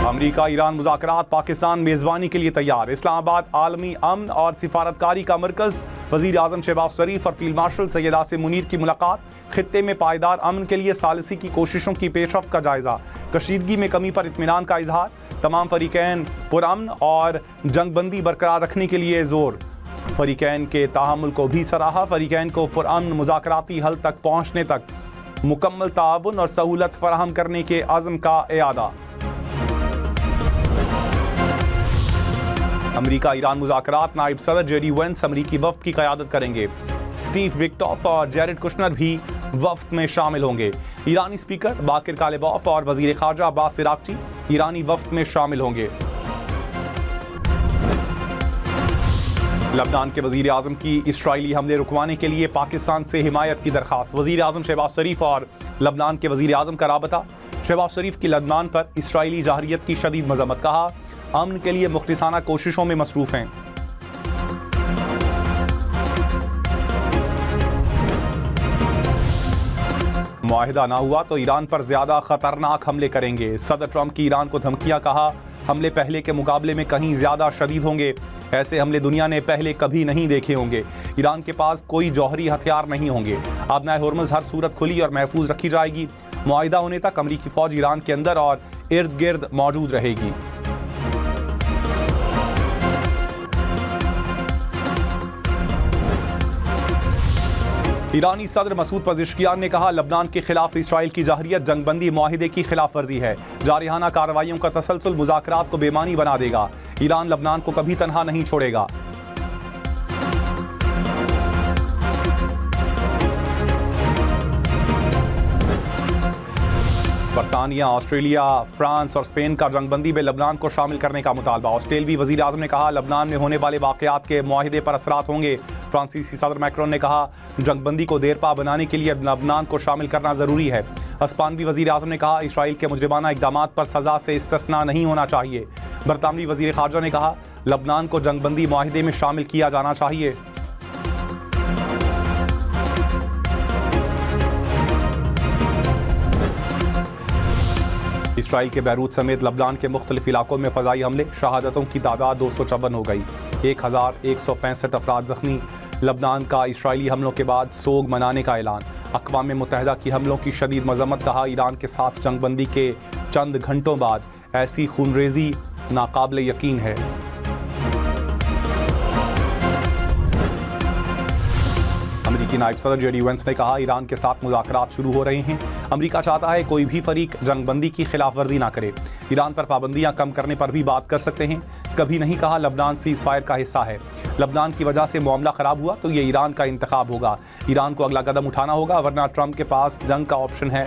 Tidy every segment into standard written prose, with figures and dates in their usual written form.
America Iran मुज़ाकरात, Pakistan मेज़बानी के लिए तैयार। इस्लामाबाद आलमी अमन और सिफारतकारी का मरकज़। वज़ीर आज़म शहबाज शरीफ और फील्ड मार्शल सैयद आसिम मुनीर की मुलाकात। खित्ते में पायदार अमन के लिए सालिसी की कोशिशों की पेशरफ्त का जायज़ा। कशीदगी में कमी पर इत्मीनान का इजहार। तमाम फरीकैन पुरअमन और जंगबंदी बरकरार रखने के लिए जोर। फरीकैन के ताहमुल को भी सराहा। फरीकैन को पुरअमन मुज़ाकराती हल तक पहुँचने तक मुकम्मल ताउन और सहूलत फराहम करने के अज़्म का इआदा। अमेरिका ईरान मुज़ाकरात, नायब सदर जेडी वेंस अमरीकी वफ्द की क़यादत करेंगे। स्टीव विक्टॉफ और जेरेड कुशनर भी वफ्द में शामिल होंगे। ईरानी स्पीकर बाकिर कालिबॉफ और वज़ीर ख़ारजा अब्बास इराक़ची ईरानी वफ्द में शामिल होंगे। लबनान के वज़ीर आज़म की इसराइली हमले रुकवाने के लिए पाकिस्तान से हिमायत की दरख्वास्त। वज़ीर आज़म शहबाज शरीफ और लबनान के वज़ीर आज़म का राबता। शहबाज शरीफ की लबनान पर इसराइली जाहरियत की शदीद मज़म्मत। कहा, अमन के लिए मुखलिसाना कोशिशों में मसरूफ़ हैं। मुआहिदा ना हुआ तो ईरान पर ज़्यादा ख़तरनाक हमले करेंगे। सदर ट्रंप की ईरान को धमकियां। कहा, हमले पहले के मुकाबले में कहीं ज़्यादा शदीद होंगे। ऐसे हमले दुनिया ने पहले कभी नहीं देखे होंगे। ईरान के पास कोई जौहरी हथियार नहीं होंगे। आबनाए हुर्मुज़ हर सूरत खुली और महफूज रखी जाएगी। मुआहिदा होने तक अमरीकी फ़ौज ईरान के अंदर और इर्द गिर्द मौजूद रहेगी। ईरानी सदर मसूद पज़ेश्कियान ने कहा, लबनान के खिलाफ इसराइल की जाहरियत जंगबंदी मुआहिदे की खिलाफ वर्जी है। जारिहाना कार्रवाइयों का तसलसल मुज़ाकरात को बेमानी बना देगा। ईरान लबनान को कभी तनहा नहीं छोड़ेगा। बरतानिया, ऑस्ट्रेलिया, फ्रांस और स्पेन का जंगबंदी में लबनान को शामिल करने का मुतालबा। ऑस्ट्रेलियाई वज़ीर आज़म ने कहा, लबनान में होने वाले वाक़यात के मुआहिदे पर असरात होंगे। फ्रांसीसी सदर मैक्रोन ने कहा, जंगबंदी को देरपा बनाने के लिए लबनान को शामिल करना ज़रूरी है। स्पेनी वज़ीर आज़म ने कहा, इसराइल के मुजरिमाना इक़दामात पर सज़ा से इस्तिस्ना नहीं होना चाहिए। बरतानवी वज़ीर ख़ारजा ने कहा, लबनान को जंगबंदी मुआहिदे में शामिल किया जाना चाहिए। इसराइल के बैरूत समेत लबनान के मुख्तलिफ इलाकों में फ़ज़ाई हमले। शहादतों की तादाद 254 हो गई। 1165 अफराद ज़ख्मी। लबनान का इसराइली हमलों के बाद सोग मनाने का ऐलान। अक़वाम मुत्तहिदा की हमलों की शदीद मज़म्मत। कहा, ईरान के साथ जंगबंदी के चंद घंटों बाद ऐसी खूनरेज़ी नाकाबिल यकीन है। अमेरिकी नायब सदर जेडी वेंस ने कहा, ईरान के साथ मुज़ाकरात शुरू हो रहे हैं। अमेरिका चाहता है कोई भी फरीक जंगबंदी की खिलाफ वर्जी ना करे। ईरान पर पाबंदियां कम करने पर भी बात कर सकते हैं। कभी नहीं कहा लबनान सीज़फायर का हिस्सा है। लबनान की वजह से मामला ख़राब हुआ तो ये ईरान का इंतखाब होगा। ईरान को अगला कदम उठाना होगा, वरना ट्रंप के पास जंग का ऑप्शन है।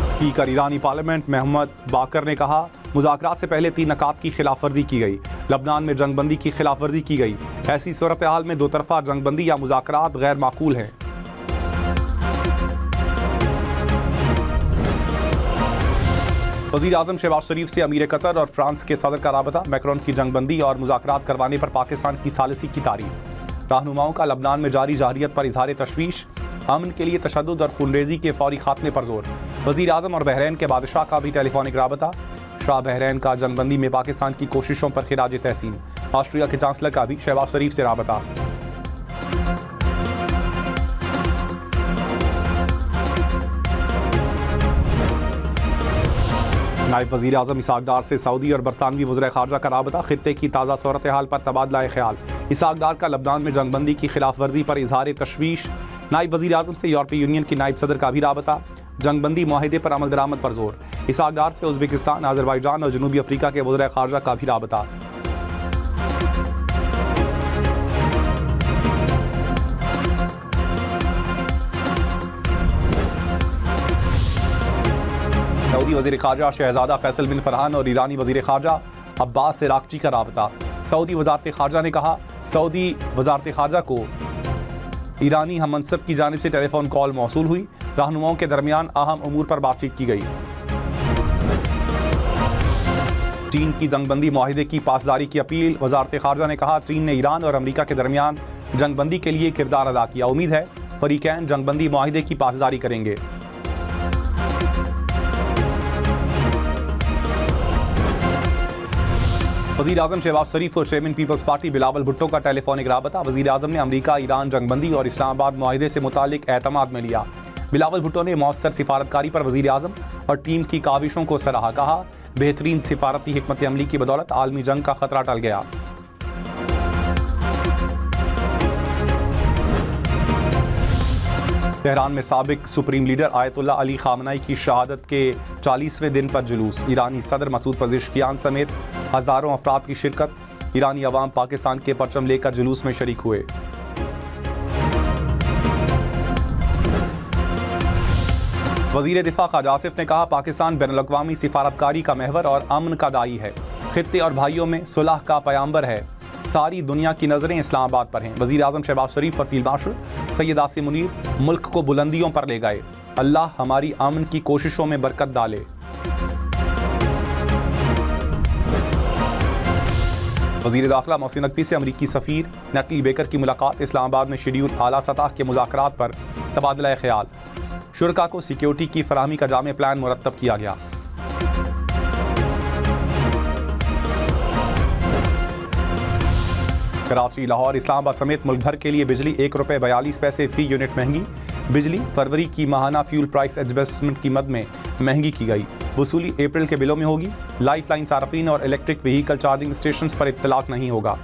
स्पीकर ईरानी पार्लियामेंट मोहम्मद बाकर ने कहा, मुज़ाकरात से पहले 3 नकात की खिलाफ वर्जी की गई। लबनान में जंगबंदी की खिलाफ वर्जी की गई। ऐसी सूरत हाल में दो तरफा जंगबंदी या मुज़ाकरात गैर माकूल हैं। वज़ीर आज़म शहबाज शरीफ से अमीर कतर और फ्रांस के सदर का राबता। मैक्रोन की जंगबंदी और मुज़ाकरात करवाने पर पाकिस्तान की सालिसी की तारीफ। रहनुमाओं का लबनान में जारी जाहरियत पर इजहार तशवीश। अमन के लिए तशद्दुद और खूनरेज़ी के फौरी खात्मे पर जोर। वज़ीर आज़म और बहरैन के बादशाह का भी टेलीफोनिक राबता। शाह बहरैन का जंगबंदी में पाकिस्तान की कोशिशों पर खिराज तहसीन। ऑस्ट्रिया के चांसलर का भी शहबाज शरीफ से राबता। नायब वज़ीर आज़म इसहाक़ डार से सऊदी और बरतानवी वज़ीर ख़ारजा का राबता। खित्ते की ताज़ा सूरत हाल पर तबादला ख्याल। इसहाक़ डार का लबनान में जंगबंदी की खिलाफ वर्जी पर इजहार तशवीश। नायब वज़ीर आज़म से यूरोपीय यूनियन की नायब सदर का भी राबता। जंगबंदी मुआहिदे पर अमल दरामद पर जोर। इसहाक़ डार से उज़्बेकिस्तान, अज़रबैजान और जनूबी अफ्रीका के वज़ीर ख़ारजा का भी राबता। सऊदी वज़ीर ख़ारजा शहज़ादा फैसल बिन फरहान और ईरानी वज़ीर ख़ारजा अब्बास इराक़ची का राबता। सऊदी वज़ारत ख़ारजा ने कहा, सऊदी वज़ारत ख़ारजा को ईरानी हम मनसब की जानिब से टेलीफोन कॉल मौसूल हुई। रहनुमाओं के दरमियान अहम उमूर पर बातचीत की गई। चीन की जंगबंदी मुआहिदे की पासदारी की अपील। वज़ारत ख़ारजा ने कहा, चीन ने ईरान और अमेरिका के दरमियान जंगबंदी के लिए किरदार अदा किया। उम्मीद है फरीकैन जंगबंदी मुआहिदे की पासदारी करेंगे। वज़ीर आज़म शहबाज शरीफ और chairman Peoples Party Bilawal Bhutto का टेलीफोनिक राबता। वज़ीर आज़म ने अमरीका, ईरान जंगबंदी और इस्लामाबाद मुआहिदे से मुतालिक एतमाद में लिया। बिलावल भुट्टो ने मौसर सिफारतकारी पर वज़ीर आज़म और टीम की काविशों को सराहा। कहा, बेहतरीन सिफारती हिकमत अमली की बदौलत आलमी जंग का खतरा टल गया। तेहरान में साबिक सुप्रीम लीडर आयतुल्लाह अली खामनाई की शहादत के 40वें दिन पर जुलूस। ईरानी सदर मसूद पज़ेश्कियान समेत हज़ारों अफराद की शिरकत। ईरानी अवाम पाकिस्तान के परचम लेकर जुलूस में शरीक हुए। वज़ीर दिफा ख्वाजा आसिफ ने कहा, पाकिस्तान बैनुल-अक़वामी सिफारतकारी का महवर और अमन का दाई है। खित्ते और भाइयों में सुलह का पैगंबर है। सारी दुनिया की नज़रें इस्लामाबाद पर हैं। वज़ीर आज़म शहबाज शरीफ और फील्ड मार्शल सैयद आसिम मुनीर मुल्क को बुलंदियों पर ले गए। अल्लाह हमारी अमन की कोशिशों में बरकत डाले। वज़ीर दाखिला मोहसिन नकवी से अमरीकी सफ़ीर नटली बेकर की मुलाकात। इस्लामाबाद में शेड्यूल आला सतह के मुज़ाकरात पर तबादला ख्याल। शुरका को सिक्योरिटी की फराहमी का जामे प्लान मुरतब किया गया। कराची, लाहौर, इस्लामाबाद समेत मुल्क भर के लिए बिजली ₹1.42 फी यूनिट महंगी। बिजली फरवरी की माहाना फ्यूल प्राइस एडजस्टमेंट की मद में महंगी की गई। वसूली अप्रैल के बिलों में होगी। लाइफ लाइन सार्फिन और इलेक्ट्रिक व्हीकल चार्जिंग स्टेशन पर इत्तलाक नहीं होगा।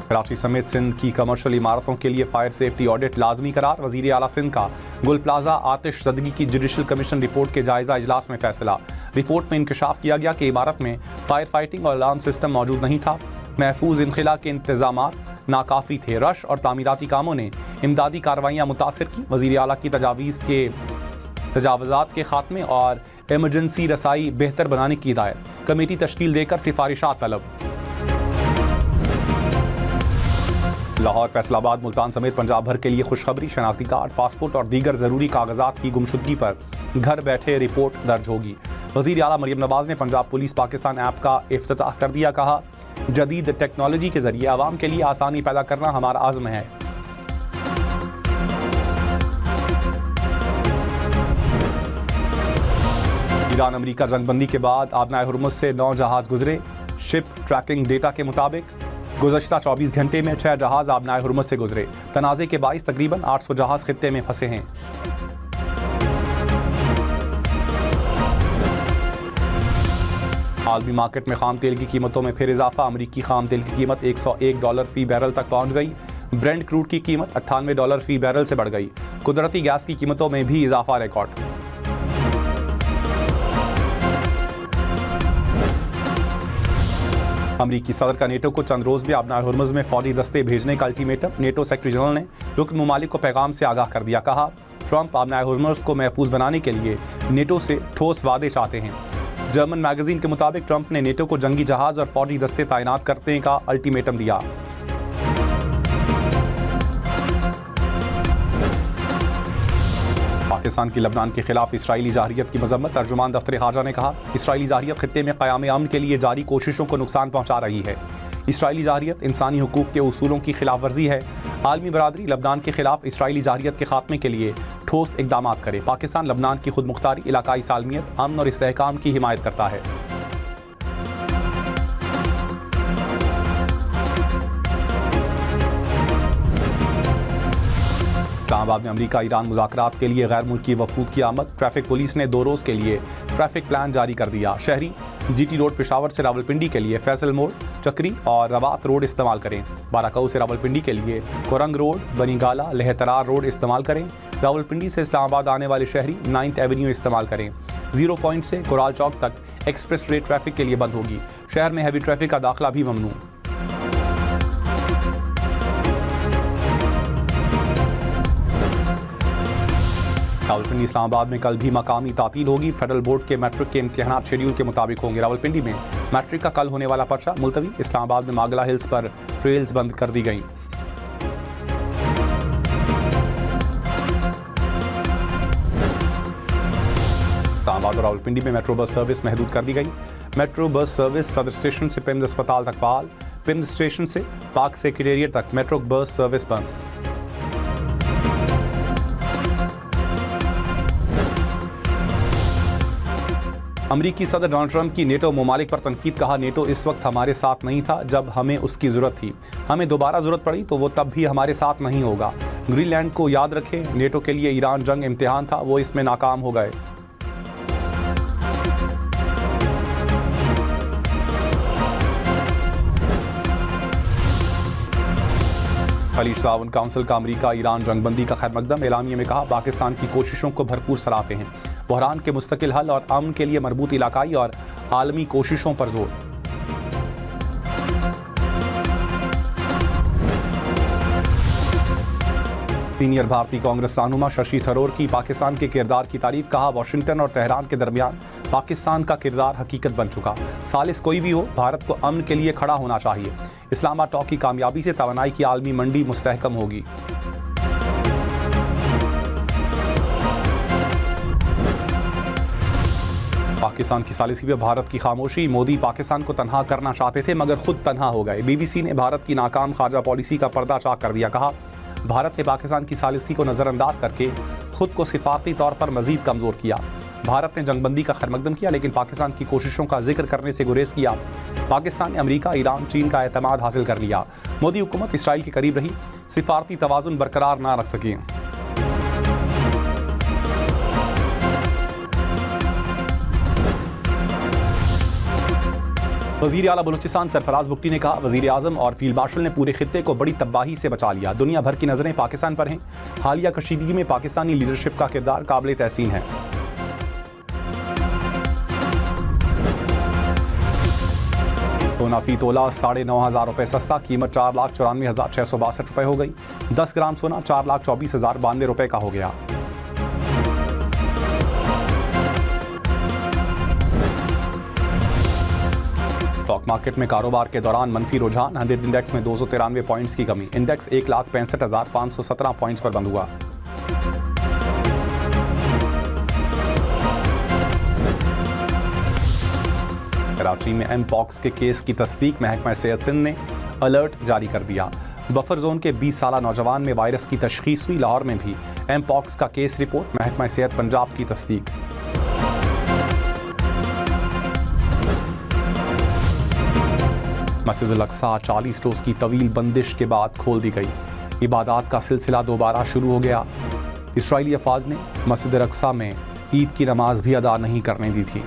कराची समेत सिंध की कमर्शियल इमारतों के लिए फायर सेफ्टी ऑडिट लाजमी करार। वज़ीर आला सिंध का गुल प्लाजा आतिश ज़दगी की जुडिशल कमीशन रिपोर्ट के जायजा इजलास में फैसला। रिपोर्ट में इंकशाफ किया गया कि इमारत में फायर फाइटिंग और अलार्म सिस्टम मौजूद नहीं था। महफूज इनखिला के इंतजामात नाकाफ़ी थे। रश और तामीराती कामों ने इमदादी कार्रवाइयाँ मुतासिर की। वज़ीर आला की तजावज़ात के खात्मे और एमरजेंसी रसाई बेहतर बनाने की हिदायत। कमेटी तश्कील देकर सिफारिशात तलब। लाहौर, फैसलाबाद, मुल्तान समेत पंजाब भर के लिए खुशखबरी। शनाख्ती कार्ड, पासपोर्ट और दीगर ज़रूरी कागजात की गुमशुदगी पर घर बैठे रिपोर्ट दर्ज होगी। वज़ीर आला मरियम नवाज़ ने पंजाब पुलिस पाकिस्तान ऐप का इफ्तिताह कर दिया। कहा, जदीद टेक्नोलॉजी के जरिए आवाम के लिए आसानी पैदा करना हमारा आज़्म है। ईरान अमेरिका जंगबंदी के बाद आबनाए हुर्मुज़ से 9 जहाज़ गुजरे। शिप ट्रैकिंग डेटा के मुताबिक गुज़श्ता 24 घंटे में 6 जहाज़ आबनाए हुर्मुज़ से गुजरे। तनाज़े के बाइस तकरीबन 800 जहाज़ खित्ते में फंसे हैं। आलमी मार्केट में खाम तेल की कीमतों में फिर इजाफा। अमरीकी खाम तेल की कीमत $101 फी बैरल तक पहुंच गई। ब्रेंट क्रूड की कीमत $98 फी बैरल से बढ़ गई। कुदरती गैस की कीमतों में भी इजाफा रिकॉर्ड। अमरीकी सदर का नेटो को चंद रोज में आबनाए हुर्मुज़ में फौजी दस्ते भेजने का अल्टीमेटम। नेटो सेक्रेटरी जनरल ने रुकन ममालिक को पैगाम से आगाह कर दिया। कहा, ट्रंप आबनाए हुर्मुज़ को महफूज बनाने के लिए नेटो से ठोस वादे चाहते हैं। जर्मन मैगजीन के मुताबिक ट्रंप ने नेटो को जंगी जहाज और फौजी दस्ते तैनात करने का अल्टीमेटम दिया। पाकिस्तान की लबनान के खिलाफ इसराइली जारहियत की मजम्मत। तर्जुमान दफ्तर खारजा ने कहा, इसराइली जारहियत खित्ते में क़याम अमन के लिए जारी कोशिशों को नुकसान पहुंचा रही है। इसराइली जारहियत इंसानी हुकूक के उसूलों की खिलाफ वर्जी है। आलमी बरादरी लबनान के खिलाफ इसराइली जारहियत के खात्मे के लिए ठोस इकदाम करे। पाकिस्तान लबनान की खुद मुख्तारी, इलाकाई सालमियत, अमन और इस्तेहकाम की हिमायत करता है। इस्लामाबाद में अमरीका ईरान मुज़ाकरात के लिए गैर मुल्की वफूद की आमद। ट्रैफिक पुलिस ने 2 रोज़ के लिए ट्रैफिक प्लान जारी कर दिया। शहरी GT रोड पेशावर से रावलपिंडी के लिए फैसल मोड़, चक्री और रवात रोड इस्तेमाल करें। बाराकाऊ से रावलपिंडी के लिए कोरंग रोड, बनीगाला, लहतरार रोड इस्तेमाल करें। रावलपिंडी से इस्लामाबाद आने वाले शहरी 9th एवेन्यू इस्तेमाल करें। 0 पॉइंट से कोराल चौक तक एक्सप्रेस वे ट्रैफिक के लिए बंद होगी। शहर में हैवी ट्रैफिक का दाखिला भी ममनू। रावलपिंडी इस्लामाबाद में कल भी मकामी तातील होगी। फेडरल बोर्ड के मैट्रिक के इम्तिहानात शेड्यूल के मुताबिक होंगे। रावलपिंडी में मैट्रिक का कल होने वाला पर्चा मुलतवी। इस्लामाबाद में मागला हिल्स पर ट्रेल्स बंद कर दी गई। इस्लामाबाद इस्लामाबाद और रावलपिंडी में मेट्रो बस सर्विस महदूद कर दी गई। मेट्रो बस सर्विस सदर स्टेशन से पिंड अस्पताल तक बहाल, पिंड स्टेशन से पाक सेक्रेटेरिएट तक मेट्रो बस सर्विस बंद। अमरीकी सदर डोनाल्ड ट्रंप की नेटो ममालिक पर तनकीद, कहा नेटो इस वक्त हमारे साथ नहीं था जब हमें उसकी ज़रूरत थी, हमें दोबारा ज़रूरत पड़ी तो वो तब भी हमारे साथ नहीं होगा। ग्रीनलैंड को याद रखें, नेटो के लिए ईरान जंग इम्तिहान था, वो इसमें नाकाम हो गए। खलीज ताउन काउंसिल का अमरीका ईरान जंगबंदी का खैरमकदम, एलामिया में कहा पाकिस्तान की कोशिशों को भरपूर सराहते हैं, बहरान के मुस्तकिल हल और अमन के लिए मरबूत इलाकाई और आलमी कोशिशों पर जोर। सीनियर भारतीय कांग्रेस रहनुमा शशि थरूर की पाकिस्तान के किरदार की तारीफ, कहा वाशिंगटन और तेहरान के दरमियान पाकिस्तान का किरदार हकीकत बन चुका, सालिस कोई भी हो भारत को अमन के लिए खड़ा होना चाहिए। इस्लामाबाद टॉक की कामयाबी से तवानाई की आलमी मंडी मुस्तहकम होगी। पाकिस्तान की सालिसी पे भारत की खामोशी, मोदी पाकिस्तान को तनहा करना चाहते थे मगर खुद तनहा हो गए। बीबीसी ने भारत की नाकाम खारजा पॉलिसी का पर्दा चाक कर दिया, कहा भारत ने पाकिस्तान की सालिसी को नज़रअंदाज करके खुद को सिफारती तौर पर मजीद कमज़ोर किया। भारत ने जंगबंदी का खैरमकदम किया लेकिन पाकिस्तान की कोशिशों का जिक्र करने से गुरेज किया। पाकिस्तान ने अमरीका, ईरान, चीन का एतमाद हासिल कर लिया। मोदी हुकूमत इसराइल के करीब रही, सिफारती तवाज़ुन बरकरार ना रख सकी। वज़ीर आला बलूचिस्तान सरफराज बुगटी ने कहा वज़ीर आज़म और फील्ड मार्शल ने पूरे खित्ते को बड़ी तबाही से बचा लिया, दुनिया भर की नज़रें पाकिस्तान पर हैं। हालिया कशीदगी में पाकिस्तानी लीडरशिप का किरदार काबिल तहसीन है। सोना फी तोला 9,500 रुपये सस्ता, कीमत 4,94,662 रुपये हो गई। 10 ग्राम सोना 4,24,092 रुपये का हो गया। स्टॉक मार्केट में कारोबार के दौरान मनफी रुझान, 100 इंडेक्स में 293 पॉइंट्स की कमी, इंडेक्स 1,65,517 पॉइंट्स पर बंद हुआ। कराची में एमपॉक्स के केस की तस्दीक, महकमा सेहत सिंध ने अलर्ट जारी कर दिया। बफर जोन के 20 साला नौजवान में वायरस की तशखीस हुई, लाहौर में भी एमपॉक्स का केस रिपोर्ट, महकमा सेहत पंजाब की तस्दीक। मस्जिद अल-अक्सा 40 रोज की तवील बंदिश के बाद खोल दी गई, इबादत का सिलसिला दोबारा शुरू हो गया। इसराइली अफवाज ने मस्जिद अल-अक्सा में ईद की नमाज भी अदा नहीं करने दी थी।